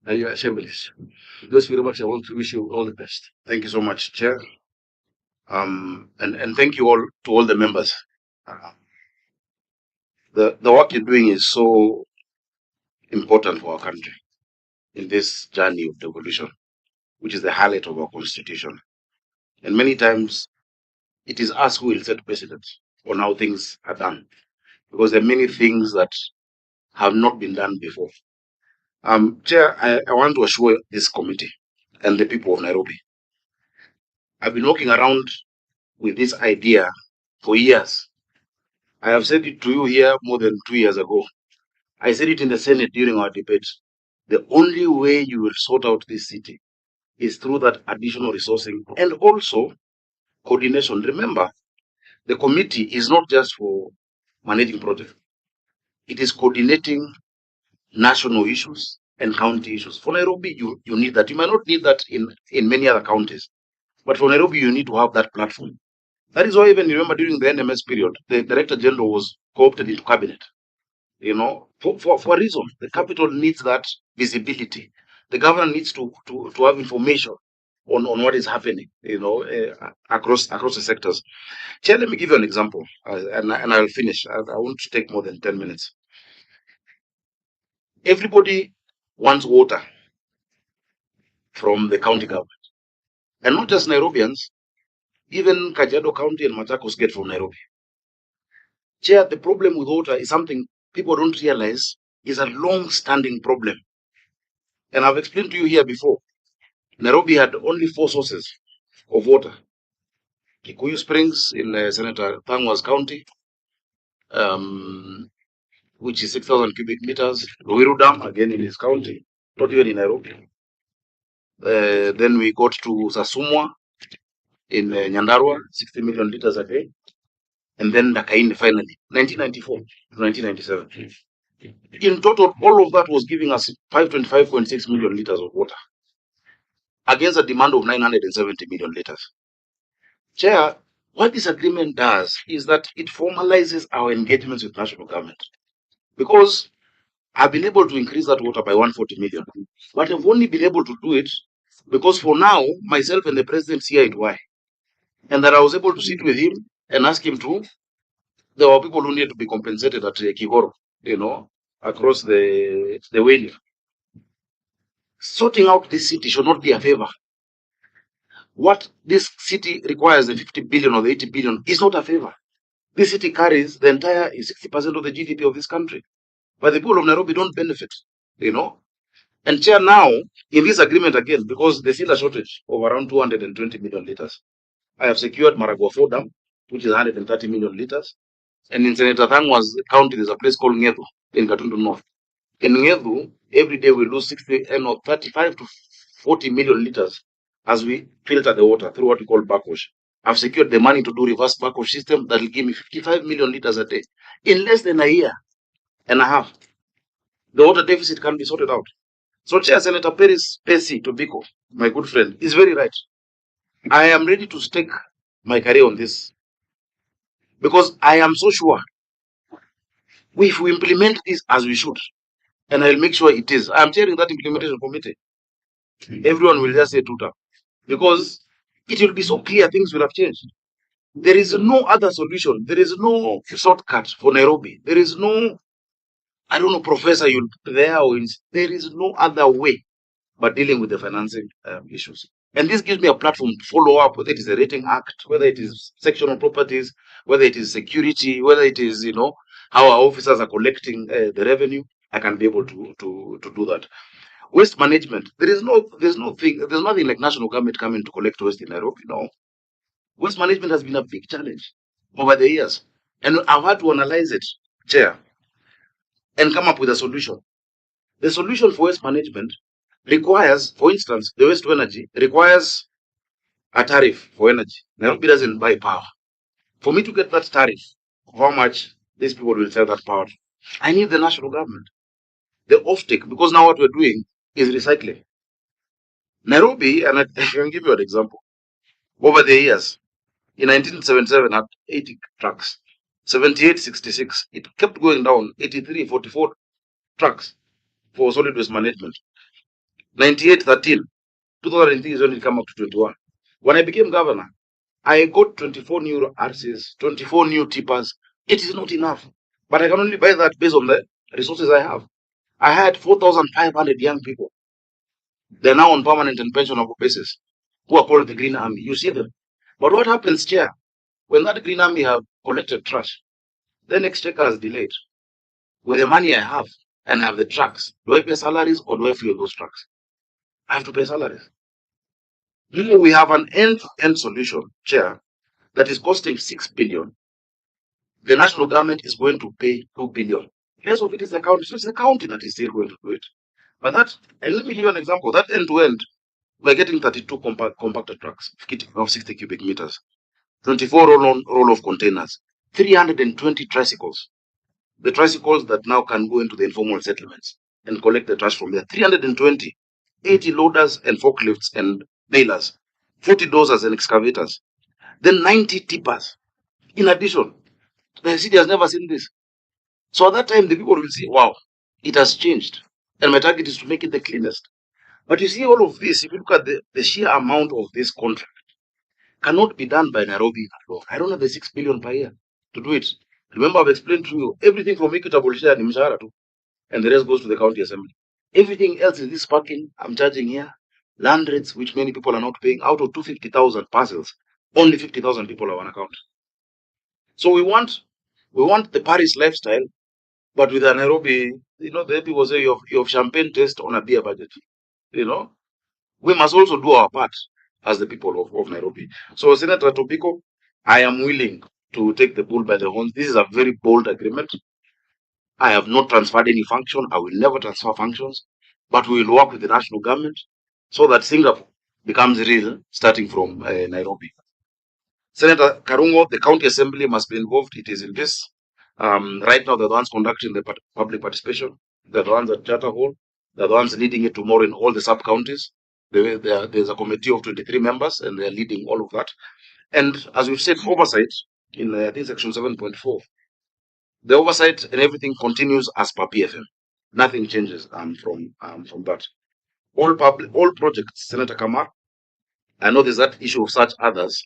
and your assemblies. With those few remarks, I want to wish you all the best. Thank you so much, Chair. And thank you all to all the members. Uh, the work you're doing is so important for our country in this journey of devolution, which is the highlight of our constitution. And many times it is us who will set precedent on how things are done, because there are many things that have not been done before. Chair, I want to assure this committee and the people of Nairobi. I've been walking around with this idea for years. I have said it to you here more than 2 years ago. I said it in the Senate during our debate. The only way you will sort out this city is through that additional resourcing and also coordination. Remember, the committee is not just for managing projects. It is coordinating national issues and county issues. For Nairobi, you need that. You might not need that in many other counties. But for Nairobi, you need to have that platform. That is why even you remember during the NMS period, the Director General was co-opted into cabinet. For a reason. The capital needs that visibility. The governor needs to have information on what is happening, across the sectors. Chair, let me give you an example, and I'll finish. I won't take more than 10 minutes. Everybody wants water from the county government, and not just Nairobians. Even Kajiado County and Machakos get from Nairobi. Chair, the problem with water is something people don't realize is a long-standing problem. And I've explained to you here before. Nairobi had only 4 sources of water. Kikuyu Springs in Senator Thangwa's county, which is 6,000 cubic meters. Ruiru Dam, again in his county, not even in Nairobi. Then we got to Sasumwa in Nyandarua, 60 million liters a day. And then Dakaini finally, 1994 to 1997. In total, all of that was giving us 525.6 million liters of water against a demand of 970 million liters. Chair, what this agreement does is that it formalizes our engagements with national government, because I've been able to increase that water by 140 million, but I've only been able to do it because for now, myself and the president see eye to eye, and that I was able to sit with him and ask him to. There were people who needed to be compensated at Kigoro, across the Wailing. Sorting out this city should not be a favor. What this city requires, the 50 billion or the 80 billion, is not a favor. This city carries the entire 60% of the GDP of this country. But the people of Nairobi don't benefit, And Chair, now, in this agreement again, because there's still a shortage of around 220 million liters, I have secured Maragua 4 Dam, which is 130 million liters. And in Senator Thangwa's county, there's a place called Ngedu in Gatundu North. In Ngedu, every day we lose 35 to 40 million liters as we filter the water through what we call backwash. I've secured the money to do reverse backwash system that will give me 55 million liters a day. In less than a year and a half, the water deficit can be sorted out. So, Chair, Senator Percy Tobiko, my good friend, is very right. I am ready to stake my career on this because I am so sure if we implement this as we should, and I'll make sure it is. I'm chairing that implementation committee. Everyone will just say tutor because it will be so clear things will have changed. There is no other solution. There is no shortcut for Nairobi. There is no, I don't know, professor you'll there or there is no other way but dealing with the financing issues. And this gives me a platform to follow up, whether it is a rating act, whether it is sectional properties, whether it is security, whether it is, how our officers are collecting the revenue. I can be able to do that. Waste management. There's nothing like national government coming to collect waste in Nairobi. No. Waste management has been a big challenge over the years. And I've had to analyze it, Chair, and come up with a solution. The solution for waste management requires, for instance, the waste to energy requires a tariff for energy. Nairobi doesn't buy power. For me to get that tariff, how much these people will sell that power, I need the national government. The offtake, because now what we're doing is recycling. Nairobi, and I can give you an example. Over the years, in 1977, had 80 trucks. 78, 66. It kept going down. 83, 44 trucks for solid waste management. 98, 13. 2003 is when it came up to 21. When I became governor, I got 24 new RCs, 24 new tippers. It is not enough. But I can only buy that based on the resources I have. I had 4,500 young people. They're now on permanent and pensionable basis who are called the Green Army. You see them. But what happens, Chair, when that Green Army have collected trash, then exchequer is delayed. With the money I have and I have the trucks, do I pay salaries or do I fuel those trucks? I have to pay salaries. We have an end-to-end solution, Chair, that is costing 6 billion. The national government is going to pay 2 billion. The rest of it is the county. So it's the county that is still going to do it. But that, and let me give you an example. That end-to-end, we're getting 32 compactor trucks of 60 cubic meters, 24 roll-off containers, 320 tricycles. The tricycles that now can go into the informal settlements and collect the trash from there. 320, 80 loaders and forklifts and balers, 40 dozers and excavators, then 90 tippers. In addition, the city has never seen this. So at that time, the people will say, wow, it has changed. And my target is to make it the cleanest. But you see, all of this, if you look at the sheer amount of this contract, cannot be done by Nairobi alone. I don't have the 6 billion per year to do it. Remember, I've explained to you everything from equitable share and mshahara too, and the rest goes to the county assembly. Everything else is this parking I'm charging here, land rates, which many people are not paying. Out of 250,000 parcels, only 50,000 people have an account. So we want the Paris lifestyle, but with a Nairobi, the people say you have champagne taste on a beer budget. We must also do our part as the people of Nairobi. So, Senator Tobiko, I am willing to take the bull by the horns. This is a very bold agreement. I have not transferred any function. I will never transfer functions, but we will work with the national government so that Singapore becomes real, starting from Nairobi. Senator Karungo, the county assembly must be involved. It is in this. Right now, they're the ones conducting the public participation. They're the ones at Charter Hall. They're the ones leading it tomorrow in all the sub-counties. There's a committee of 23 members, and they're leading all of that. And as we've said, oversight in, I think, section 7.4, the oversight and everything continues as per PFM. Nothing changes from that. All projects, Senator Kamar, I know there's that issue of such others,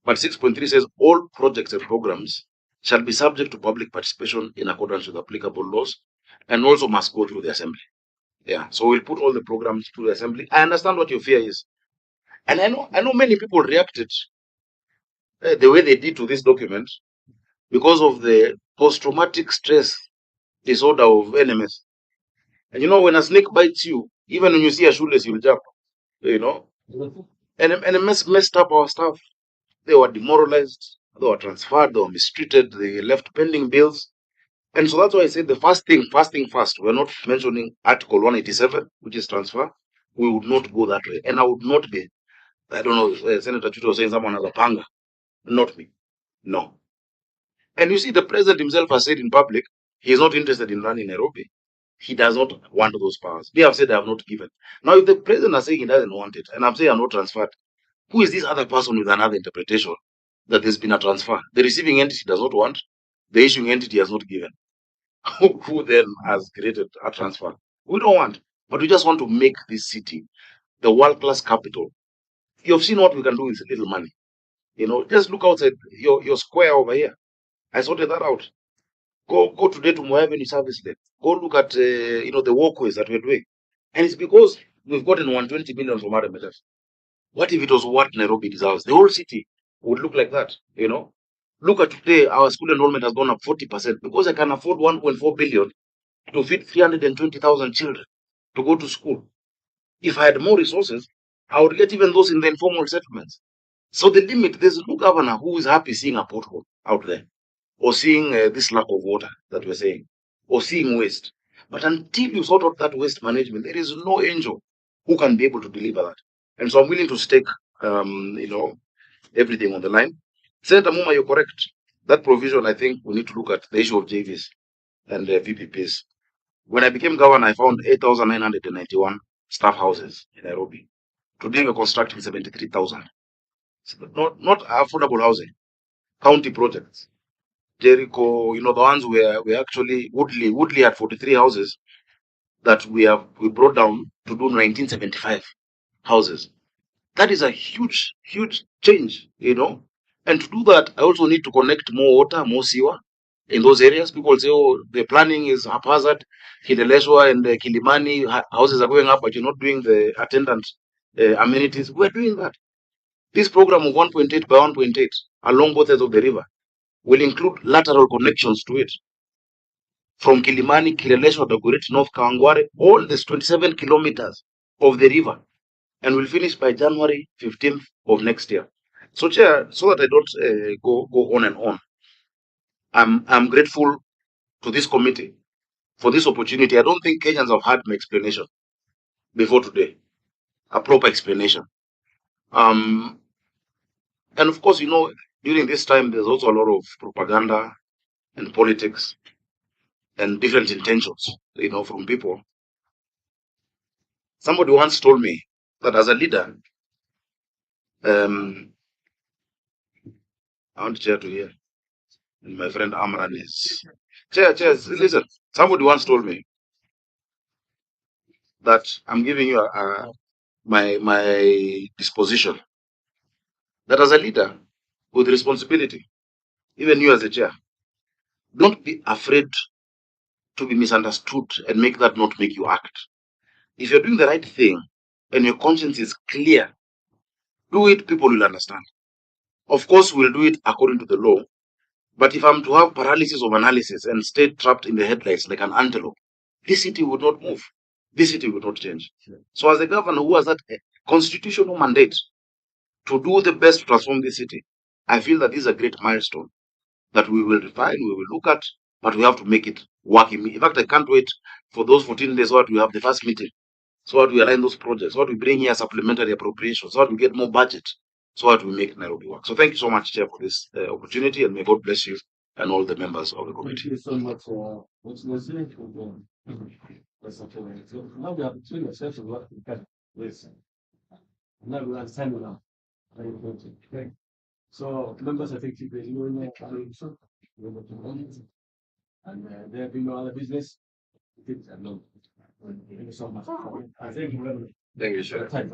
but 6.3 says all projects and programs shall be subject to public participation in accordance with applicable laws and also must go through the assembly. Yeah, so we'll put all the programs through the assembly. I understand what your fear is. And I know many people reacted the way they did to this document because of the post-traumatic stress disorder of NMS. And when a snake bites you, even when you see a shoelace, you'll jump. And messed up our staff. They were demoralized, they were transferred, they were mistreated, they left pending bills. And so that's why I said the first thing first. We're not mentioning Article 187, which is transfer. We would not go that way. And I would not be, I don't know, Senator Chuto was saying someone has a panga. Not me. No. And you see, the president himself has said in public, he is not interested in running Nairobi. He does not want those powers. They have said they have not given. Now, if the president is saying he doesn't want it, and I'm saying I'm not transferred, who is this other person with another interpretation that there's been a transfer? The receiving entity does not want, the issuing entity has not given. Who then has created a transfer? We don't want, but we just want to make this city the world-class capital. You've seen what we can do with little money. Just look outside your square over here. I sorted that out. Go today to Moya Avenue Service Lane. Go look at the walkways that we're doing, and it's because we've gotten 120 million from RMLF. What if it was what Nairobi deserves? The whole city would look like that. Look at today, our school enrollment has gone up 40% because I can afford 1.4 billion to feed 320,000 children to go to school. If I had more resources, I would get even those in the informal settlements. So the limit, there's no governor who is happy seeing a pothole out there, or seeing this lack of water that we're saying, or seeing waste. But until you sort out that waste management, there is no angel who can be able to deliver that. And so I'm willing to stake, everything on the line. Senator Muma, you're correct. That provision, I think we need to look at the issue of JVs and VPPs. When I became governor, I found 8,991 staff houses in Nairobi. Today, we're constructing 73,000. Not affordable housing. County projects. Jericho, the ones where we actually, Woodley had 43 houses. that we brought down to do 1975 houses. That is a huge, huge change, And to do that, I also need to connect more water, more sewer in those areas. People say, oh, the planning is haphazard. Kileleshwa and Kilimani houses are going up, but you're not doing the attendant amenities. We're doing that. This program of 1.8 by 1.8 along both sides of the river will include lateral connections to it. From Kilimani, Kileleshwa, Dagoretti, North Kawangware, all these 27 kilometers of the river, and we'll finish by January 15th of next year. So, Chair, so that I don't go on and on, I'm grateful to this committee for this opportunity. I don't think Kenyans have had my explanation before today, a proper explanation. And of course, during this time, there's also a lot of propaganda and politics and different intentions, from people. Somebody once told me that as a leader, I want Chair to hear, and my friend Amran is. Chair, listen. Somebody once told me that I'm giving you my disposition. That as a leader with responsibility, even you as a chair, don't be afraid to be misunderstood and make that not make you act. If you're doing the right thing and your conscience is clear, do it, people will understand. Of course, we'll do it according to the law. But if I'm to have paralysis of analysis and stay trapped in the headlights like an antelope, this city would not move. This city would not change. So as a governor who has that constitutional mandate to do the best to transform this city, I feel that this is a great milestone that we will refine, we will look at, but we have to make it work. In fact, I can't wait for those 14 days so that we have the first meeting, so that we align those projects, so that we bring here supplementary appropriations, so that we get more budget, so that we make Nairobi work. So thank you so much, Chair, for this opportunity, and may God bless you and all the members of the committee. Thank you so much for what's listening to them. So now we have between yourselves and what we can listen. Now we understand now. Okay. So members, I think keep reviewing it, and there being no other business. Thank you so much. I think Thank you, Chair. time.